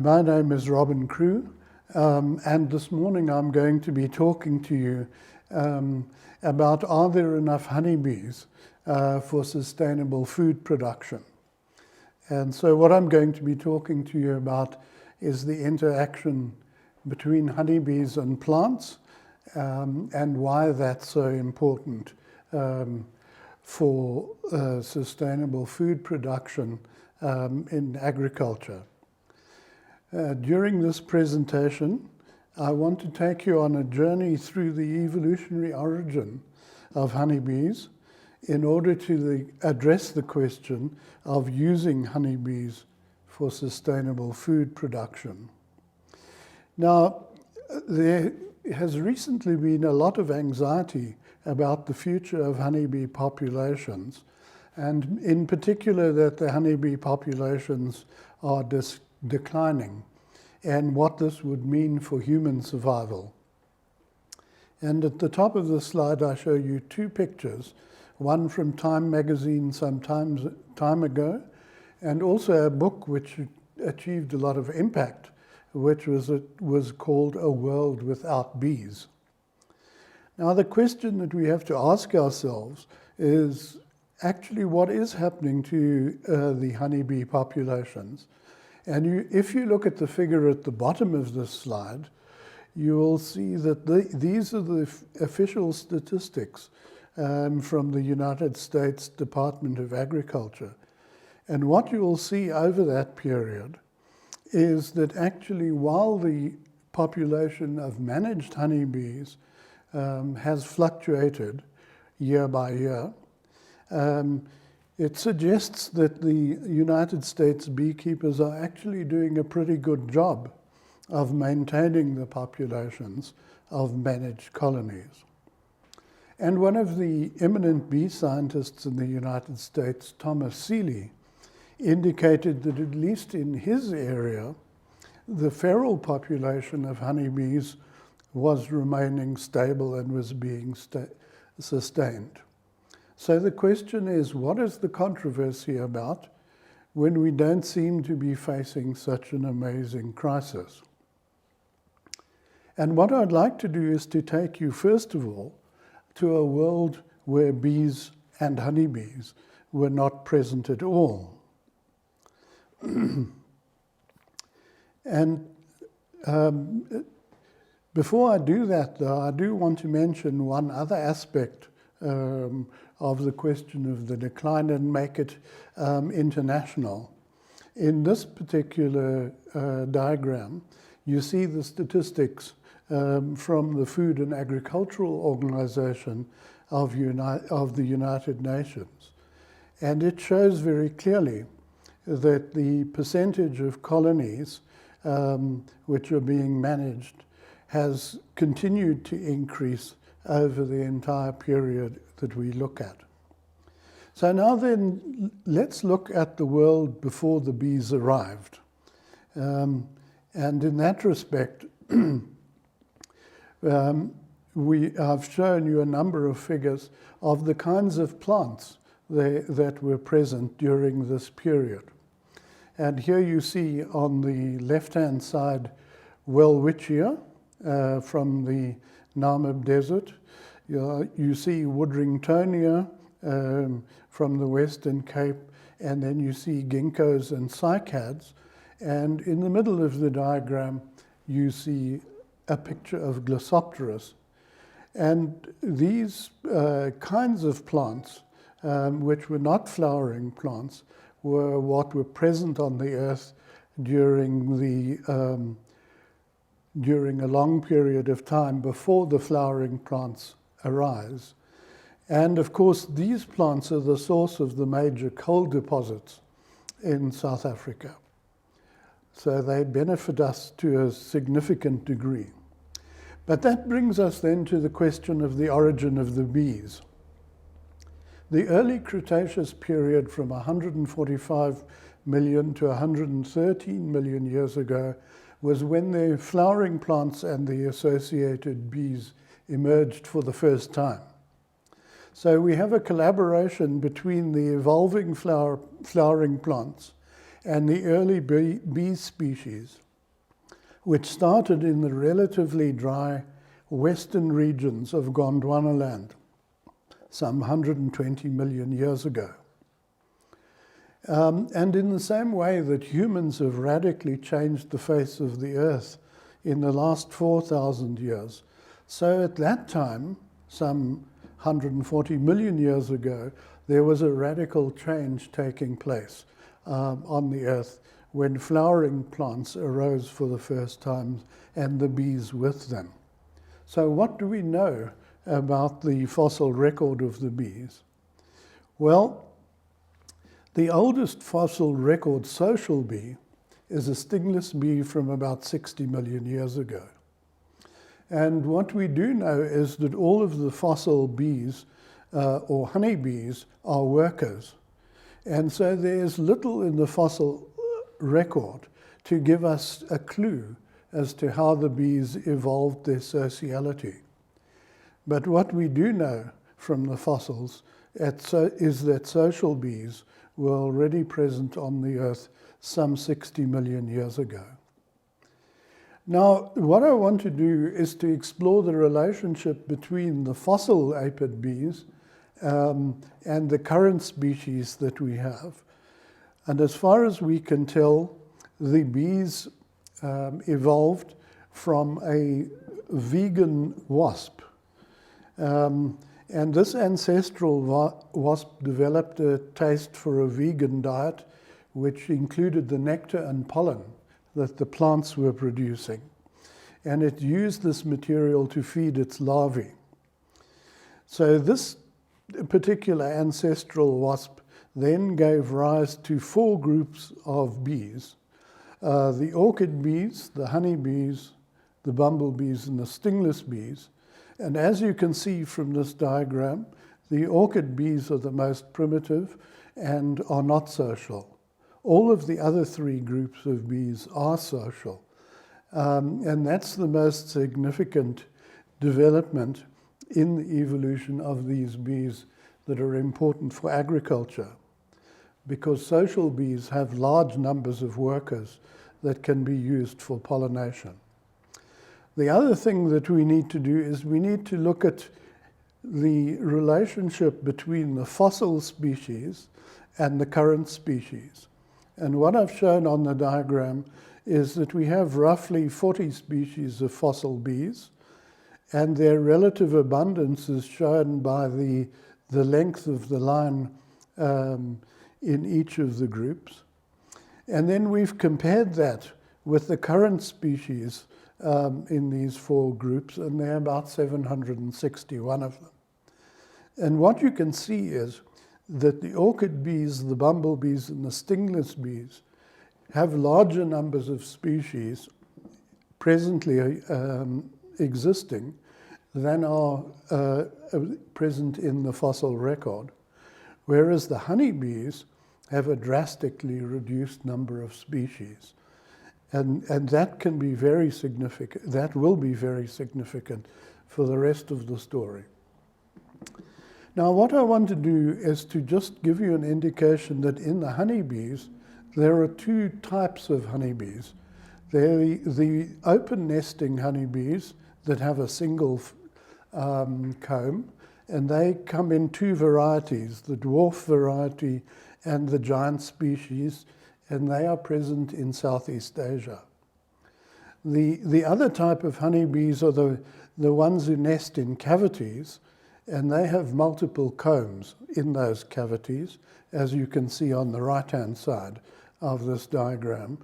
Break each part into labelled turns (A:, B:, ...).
A: My name is Robin Crewe, and this morning I'm going to be talking to you about are there enough honeybees for sustainable food production. And so what I'm going to be talking to you about is the interaction between honeybees and plants and why that's so important for sustainable food production in agriculture. During this presentation, I want to take you on a journey through the evolutionary origin of honeybees in order to address the question of using honeybees for sustainable food production. Now, there has recently been a lot of anxiety about the future of honeybee populations, and in particular that the honeybee populations are declining, and what this would mean for human survival. And at the top of the slide I show you two pictures, one from Time magazine some time ago, and also a book which achieved a lot of impact, which was called A World Without Bees. Now the question that we have to ask ourselves is actually what is happening to the honeybee populations. And if you look at the figure at the bottom of this slide, you will see that these are the official statistics from the United States Department of Agriculture. And what you will see over that period is that actually while the population of managed honeybees has fluctuated year by year, it suggests that the United States beekeepers are actually doing a pretty good job of maintaining the populations of managed colonies. And one of the eminent bee scientists in the United States, Thomas Seeley, indicated that at least in his area, the feral population of honeybees was remaining stable and was being sustained. So the question is, what is the controversy about when we don't seem to be facing such an amazing crisis? And what I'd like to do is to take you, first of all, to a world where bees and honeybees were not present at all. And before I do that, though, I do want to mention one other aspect of the question of the decline and make it international. In this particular diagram, you see the statistics from the Food and Agricultural Organization of the United Nations. And it shows very clearly that the percentage of colonies which are being managed has continued to increase over the entire period that we look at. So now then, let's look at the world before the bees arrived. And in that respect, I've shown you a number of figures of the kinds of plants that were present during this period. And here you see on the left-hand side Welwitschia from the Namib Desert. You see Woodringtonia from the Western Cape, and then you see ginkgos and cycads. And in the middle of the diagram, you see a picture of Glossopteris. And these kinds of plants, which were not flowering plants, were what were present on the earth during a long period of time before the flowering plants arise. And of course, these plants are the source of the major coal deposits in South Africa. So they benefit us to a significant degree. But that brings us then to the question of the origin of the bees. The early Cretaceous period from 145 million to 113 million years ago was when the flowering plants and the associated bees emerged for the first time. So we have a collaboration between the evolving flowering plants and the early bee species, which started in the relatively dry western regions of Gondwanaland some 120 million years ago. And in the same way that humans have radically changed the face of the earth in the last 4,000 years, so at that time, some 140 million years ago, there was a radical change taking place on the earth when flowering plants arose for the first time and the bees with them. So what do we know about the fossil record of the bees? Well, the oldest fossil record social bee is a stingless bee from about 60 million years ago. And what we do know is that all of the fossil bees, or honeybees, are workers. And so there's little in the fossil record to give us a clue as to how the bees evolved their sociality. But what we do know from the fossils is that social bees were already present on the earth some 60 million years ago. Now, what I want to do is to explore the relationship between the fossil apid bees and the current species that we have. And as far as we can tell, the bees evolved from a vegan wasp. And this ancestral wasp developed a taste for a vegan diet, which included the nectar and pollen that the plants were producing. And it used this material to feed its larvae. So this particular ancestral wasp then gave rise to 4 groups of bees. The orchid bees, the honey bees, the bumblebees, and the stingless bees. And as you can see from this diagram, the orchid bees are the most primitive and are not social. All of the other 3 groups of bees are social. And that's the most significant development in the evolution of these bees that are important for agriculture, because social bees have large numbers of workers that can be used for pollination. The other thing that we need to do is we need to look at the relationship between the fossil species and the current species. And what I've shown on the diagram is that we have roughly 40 species of fossil bees, and their relative abundance is shown by the length of the line in each of the groups. And then we've compared that with the current species in these 4 groups, and there are about 761 of them. And what you can see is that the orchid bees, the bumblebees, and the stingless bees have larger numbers of species presently existing than are present in the fossil record, whereas the honeybees have a drastically reduced number of species. And that can be very significant, that will be very significant for the rest of the story. Now, what I want to do is to just give you an indication that in the honeybees, there are 2 types of honeybees. They're the open nesting honeybees that have a single comb, and they come in 2 varieties, the dwarf variety and the giant species, and they are present in Southeast Asia. The other type of honeybees are the ones who nest in cavities, and they have multiple combs in those cavities, as you can see on the right-hand side of this diagram.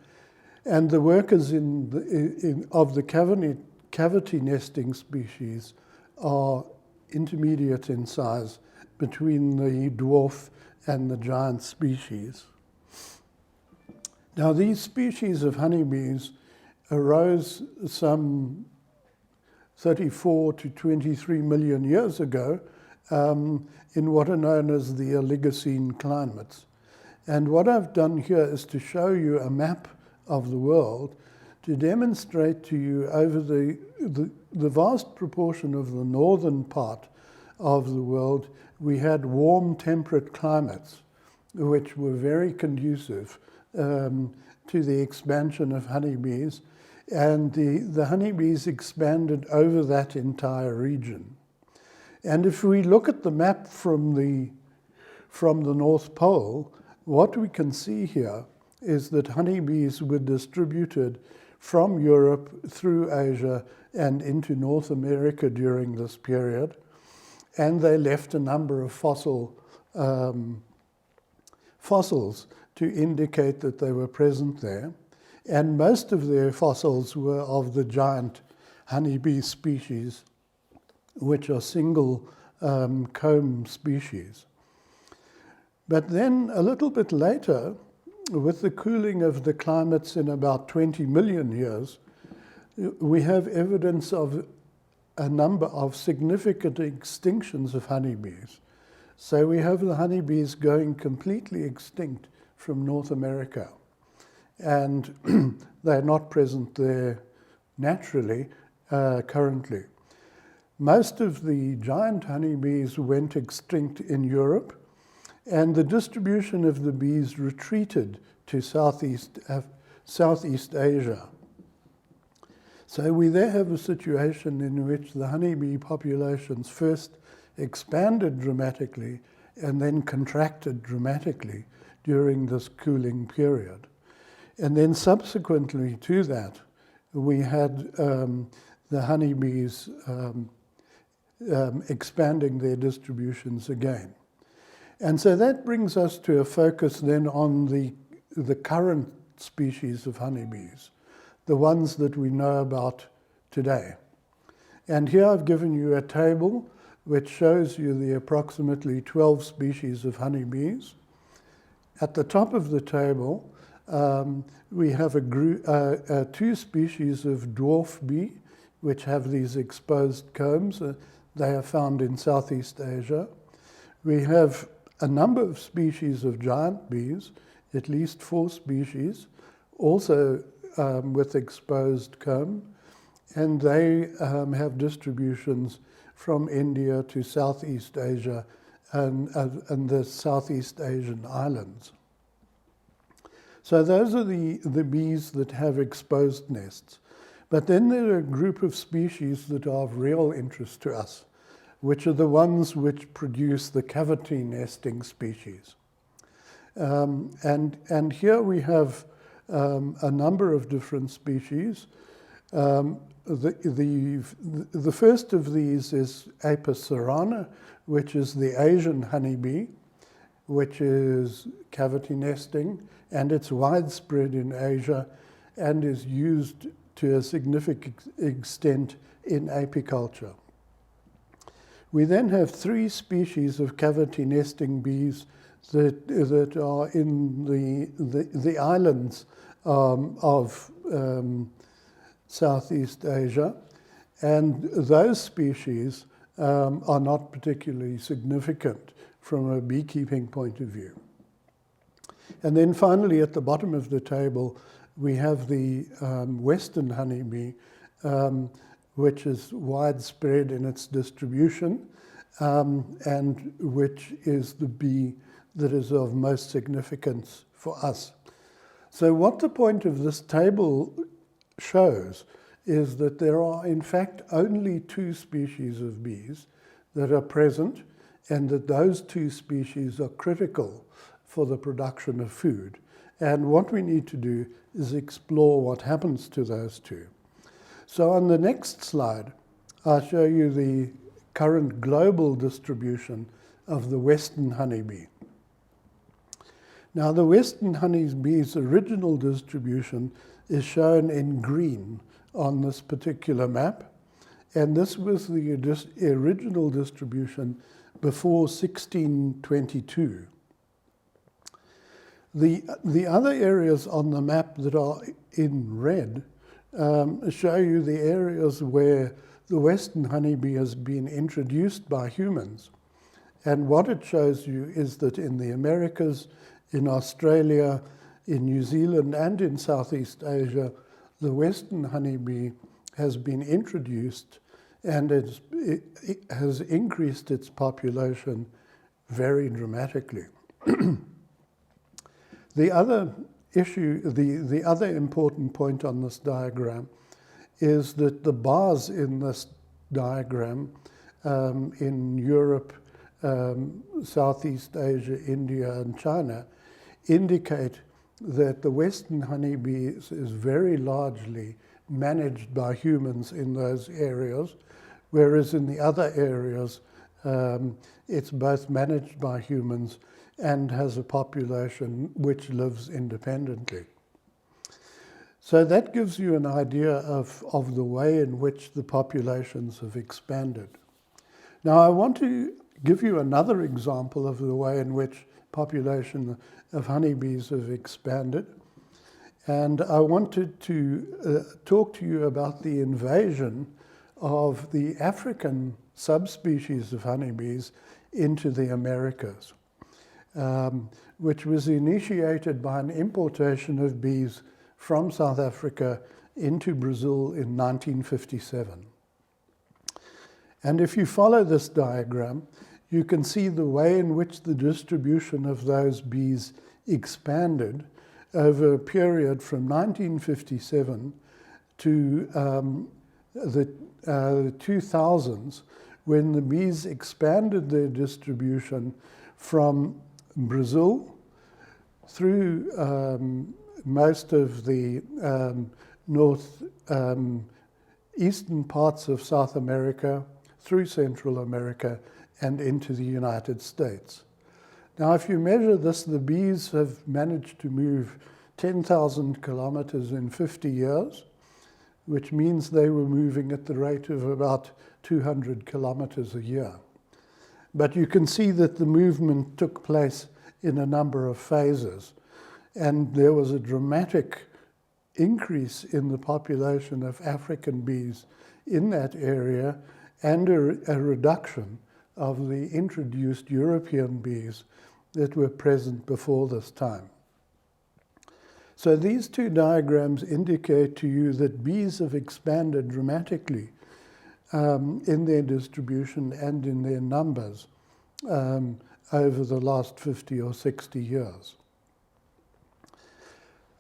A: And the workers of the cavity nesting species are intermediate in size between the dwarf and the giant species. Now, these species of honeybees arose some 34 to 23 million years ago in what are known as the Oligocene climates. And what I've done here is to show you a map of the world to demonstrate to you over the vast proportion of the northern part of the world, we had warm temperate climates which were very conducive to the expansion of honeybees, and the honeybees expanded over that entire region. And if we look at the map from the North Pole, what we can see here is that honeybees were distributed from Europe through Asia and into North America during this period, and they left a number of fossils to indicate that they were present there. And most of their fossils were of the giant honeybee species, which are single comb species. But then a little bit later, with the cooling of the climates in about 20 million years, we have evidence of a number of significant extinctions of honeybees. So we have the honeybees going completely extinct from North America. And they're not present there naturally currently. Most of the giant honeybees went extinct in Europe, and the distribution of the bees retreated to Southeast Asia. So we there have a situation in which the honeybee populations first expanded dramatically and then contracted dramatically during this cooling period. And then subsequently to that, we had the honeybees expanding their distributions again. And so that brings us to a focus then on the current species of honeybees, the ones that we know about today. And here I've given you a table which shows you the approximately 12 species of honeybees. At the top of the table, we have two species of dwarf bee, which have these exposed combs. They are found in Southeast Asia. We have a number of species of giant bees, at least 4 species, also with exposed comb, and they have distributions from India to Southeast Asia and the Southeast Asian islands. So those are the bees that have exposed nests. But then there are a group of species that are of real interest to us, which are the ones which produce the cavity nesting species. And here we have a number of different species. The first of these is Apis cerana, which is the Asian honeybee, which is cavity nesting, and it's widespread in Asia and is used to a significant extent in apiculture. We then have 3 species of cavity nesting bees that are in the islands of Southeast Asia, and those species are not particularly significant from a beekeeping point of view. And then finally, at the bottom of the table, we have the western honeybee, which is widespread in its distribution, and which is the bee that is of most significance for us. So what the point of this table shows is that there are in fact only 2 species of bees that are present, and that those 2 species are critical for the production of food. And what we need to do is explore what happens to those 2. So on the next slide, I'll show you the current global distribution of the western honeybee. Now, the western honeybee's original distribution is shown in green on this particular map, and this was the original distribution before 1622. The other areas on the map that are in red show you the areas where the western honeybee has been introduced by humans. And what it shows you is that in the Americas, in Australia, in New Zealand, and in Southeast Asia, the Western honeybee has been introduced and it has increased its population very dramatically. The other issue, the other important point on this diagram is that the bars in this diagram in Europe, Southeast Asia, India, and China indicate that the Western honeybee is very largely managed by humans in those areas, whereas in the other areas it's both managed by humans and has a population which lives independently. So that gives you an idea of the way in which the populations have expanded. Now I want to give you another example of the way in which population of honeybees have expanded. And I wanted to talk to you about the invasion of the African subspecies of honeybees into the Americas, which was initiated by an importation of bees from South Africa into Brazil in 1957. And if you follow this diagram, you can see the way in which the distribution of those bees expanded over a period from 1957 to the 2000s, when the bees expanded their distribution from Brazil through most of the eastern parts of South America, through Central America, and into the United States. Now, if you measure this, the bees have managed to move 10,000 kilometers in 50 years, which means they were moving at the rate of about 200 kilometers a year. But you can see that the movement took place in a number of phases, and there was a dramatic increase in the population of African bees in that area and a reduction of the introduced European bees that were present before this time. So these two diagrams indicate to you that bees have expanded dramatically in their distribution and in their numbers over the last 50 or 60 years.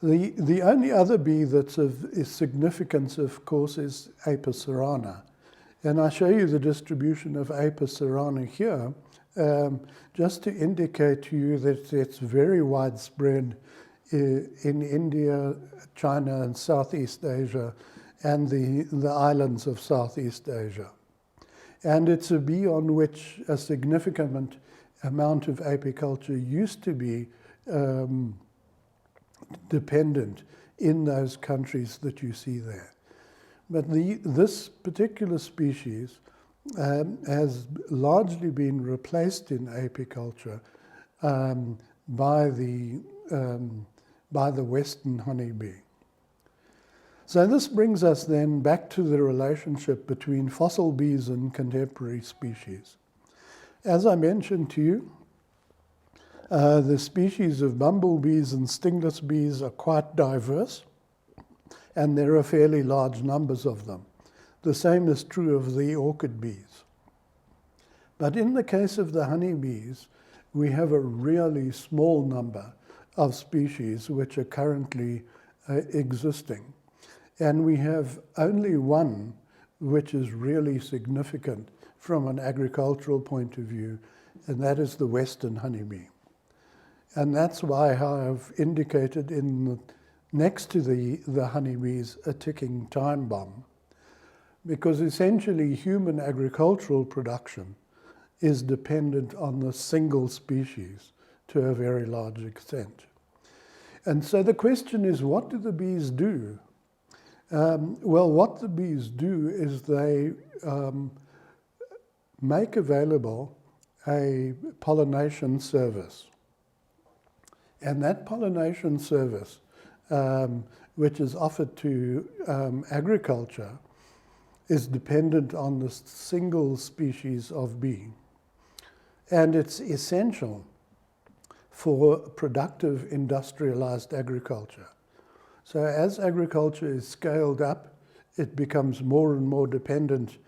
A: The only other bee that's of significance, of course, is Apis cerana. And I show you the distribution of Apis cerana here, just to indicate to you that it's very widespread in India, China, and Southeast Asia, and the islands of Southeast Asia. And it's a bee on which a significant amount of apiculture used to be dependent in those countries that you see there. But this particular species has largely been replaced in apiculture by the Western honeybee. So this brings us then back to the relationship between fossil bees and contemporary species. As I mentioned to you, the species of bumblebees and stingless bees are quite diverse, and there are fairly large numbers of them. The same is true of the orchid bees. But in the case of the honeybees, we have a really small number of species which are currently existing. And we have only one which is really significant from an agricultural point of view, and that is the Western honeybee. And that's why I've indicated next to the honeybees a ticking time bomb, because essentially human agricultural production is dependent on the single species to a very large extent. And so the question is, what do the bees do? Well, what the bees do is they make available a pollination service. And that pollination service, which is offered to agriculture, is dependent on the single species of bee. And it's essential for productive industrialized agriculture. So as agriculture is scaled up, it becomes more and more dependent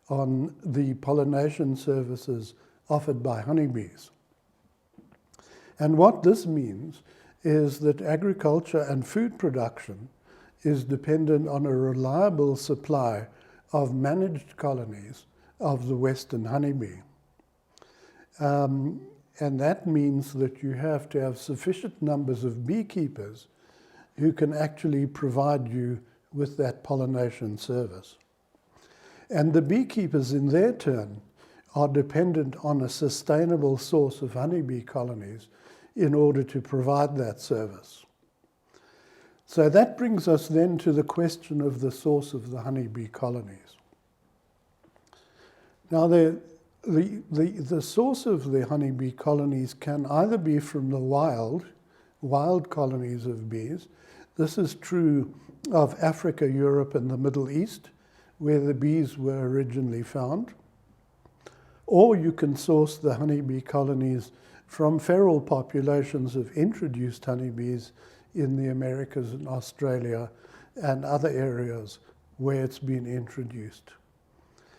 A: on the pollination services offered by honeybees. And what this means is that agriculture and food production is dependent on a reliable supply of managed colonies of the Western honeybee. And that means that you have to have sufficient numbers of beekeepers who can actually provide you with that pollination service. And the beekeepers, in their turn, are dependent on a sustainable source of honeybee colonies in order to provide that service. So that brings us then to the question of the source of the honeybee colonies. Now, the source of the honeybee colonies can either be from the wild colonies of bees. This is true of Africa, Europe, and the Middle East, where the bees were originally found. Or you can source the honeybee colonies from feral populations of introduced honeybees in the Americas and Australia and other areas where it's been introduced.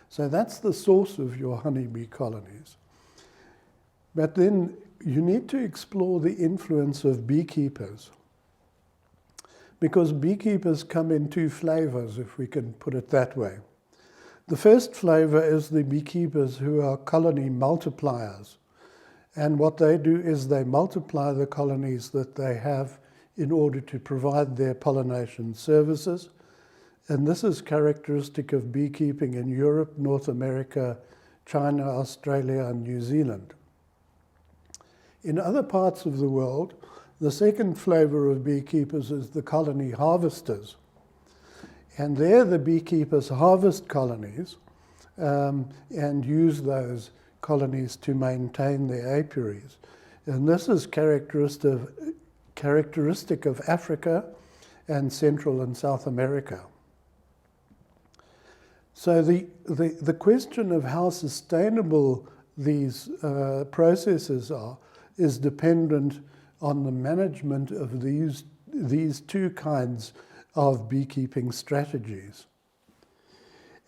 A: So that's the source of your honeybee colonies. But then you need to explore the influence of beekeepers, because beekeepers come in two flavors, if we can put it that way. The first flavor is the beekeepers who are colony multipliers. And what they do is they multiply the colonies that they have in order to provide their pollination services. And this is characteristic of beekeeping in Europe, North America, China, Australia, and New Zealand. In other parts of the world, the second flavor of beekeepers is the colony harvesters. And there the beekeepers harvest colonies and use those colonies to maintain their apiaries. And this is characteristic of Africa and Central and South America. So the question of how sustainable these processes are is dependent on the management of these two kinds of beekeeping strategies.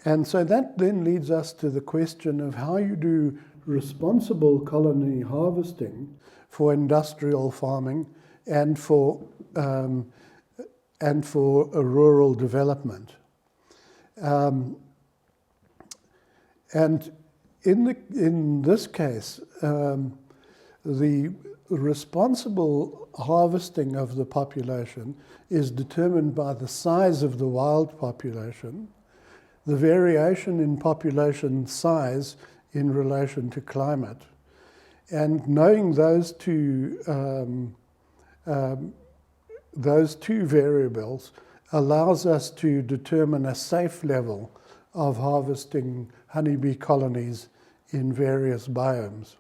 A: And so that then leads us to the question of how you do responsible colony harvesting for industrial farming and for a rural development. And in this case, the responsible harvesting of the population is determined by the size of the wild population, the variation in population size in relation to climate. And knowing those two variables allows us to determine a safe level of harvesting honeybee colonies in various biomes.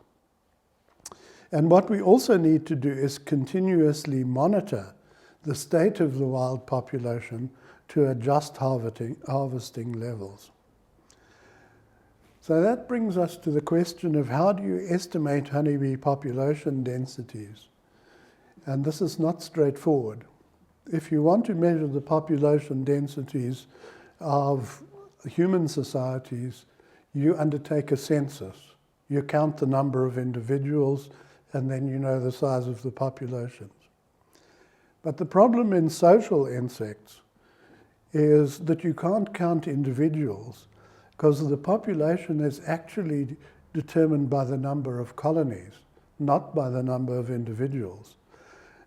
A: And what we also need to do is continuously monitor the state of the wild population to adjust harvesting levels. So that brings us to the question of how do you estimate honeybee population densities? And this is not straightforward. If you want to measure the population densities of human societies, you undertake a census. You count the number of individuals, and then you know the size of the populations. But the problem in social insects is that you can't count individuals because the population is actually determined by the number of colonies, not by the number of individuals.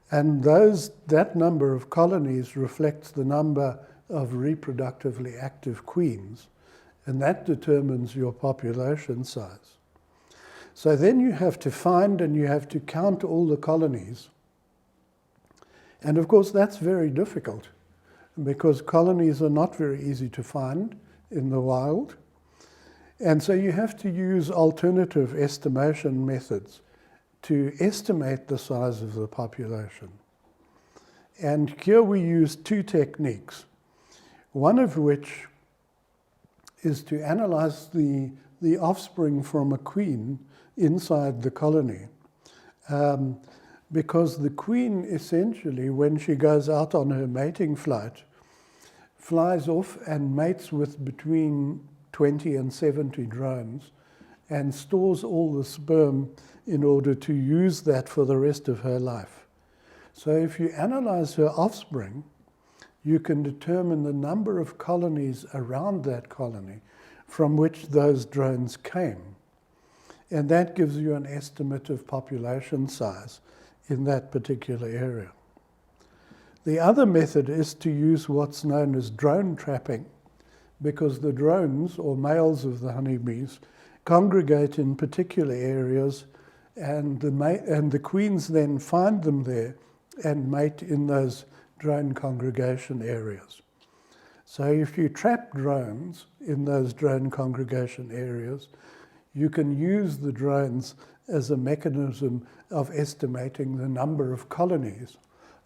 A: And that number of colonies reflects the number of reproductively active queens, and that determines your population size. So then you have to find and you have to count all the colonies. And of course that's very difficult because colonies are not very easy to find in the wild. And so you have to use alternative estimation methods to estimate the size of the population. And here we use two techniques, one of which is to analyze the offspring from a queen inside the colony. because the queen essentially, when she goes out on her mating flight, flies off and mates with between 20 and 70 drones and stores all the sperm in order to use that for the rest of her life. So if you analyze her offspring, you can determine the number of colonies around that colony from which those drones came. And that gives you an estimate of population size in that particular area. The other method is to use what's known as drone trapping, because the drones, or males of the honeybees, congregate in particular areas, and the queens then find them there and mate in those drone congregation areas. So if you trap drones in those drone congregation areas, you can use the drones as a mechanism of estimating the number of colonies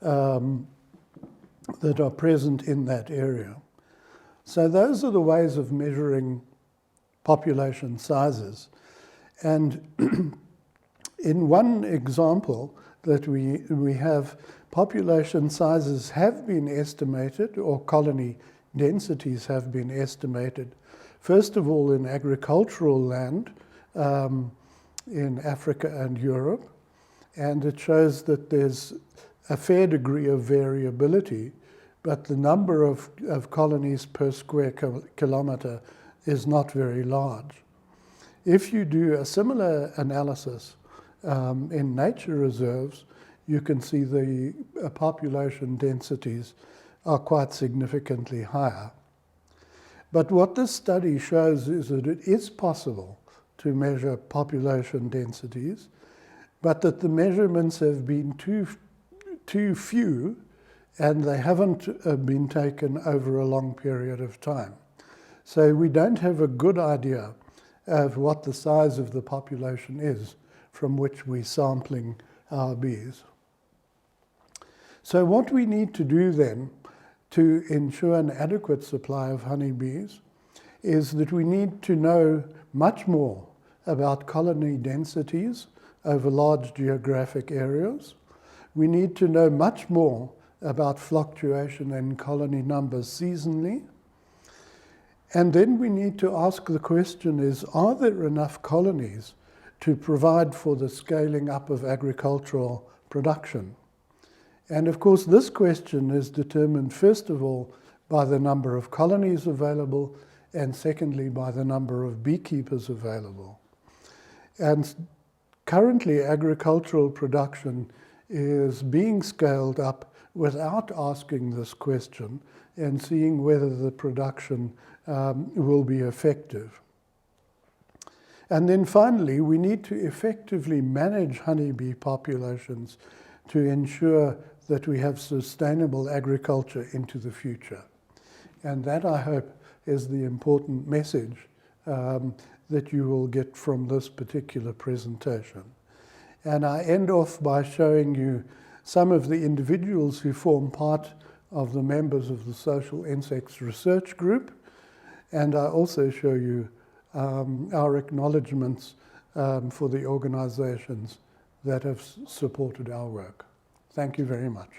A: that are present in that area. So those are the ways of measuring population sizes. And in one example that we have, population sizes have been estimated, or colony densities have been estimated, first of all in agricultural land in Africa and Europe, and it shows that there's a fair degree of variability, but the number of colonies per square kilometre is not very large. If you do a similar analysis in nature reserves, you can see the population densities are quite significantly higher. But what this study shows is that it is possible to measure population densities, but that the measurements have been too few, and they haven't been taken over a long period of time. So we don't have a good idea of what the size of the population is from which we're sampling our bees. So what we need to do then to ensure an adequate supply of honeybees is that we need to know much more about colony densities over large geographic areas. We need to know much more about fluctuation in colony numbers seasonally. And then we need to ask the question is, are there enough colonies to provide for the scaling up of agricultural production? And of course, this question is determined first of all by the number of colonies available, and secondly by the number of beekeepers available. And currently, agricultural production is being scaled up without asking this question and seeing whether the production will be effective. And then finally, we need to effectively manage honeybee populations to ensure that we have sustainable agriculture into the future. And that, I hope, is the important message that you will get from this particular presentation. And I end off by showing you some of the individuals who form part of the members of the Social Insects Research Group. And I also show you our acknowledgements for the organizations that have supported our work. Thank you very much.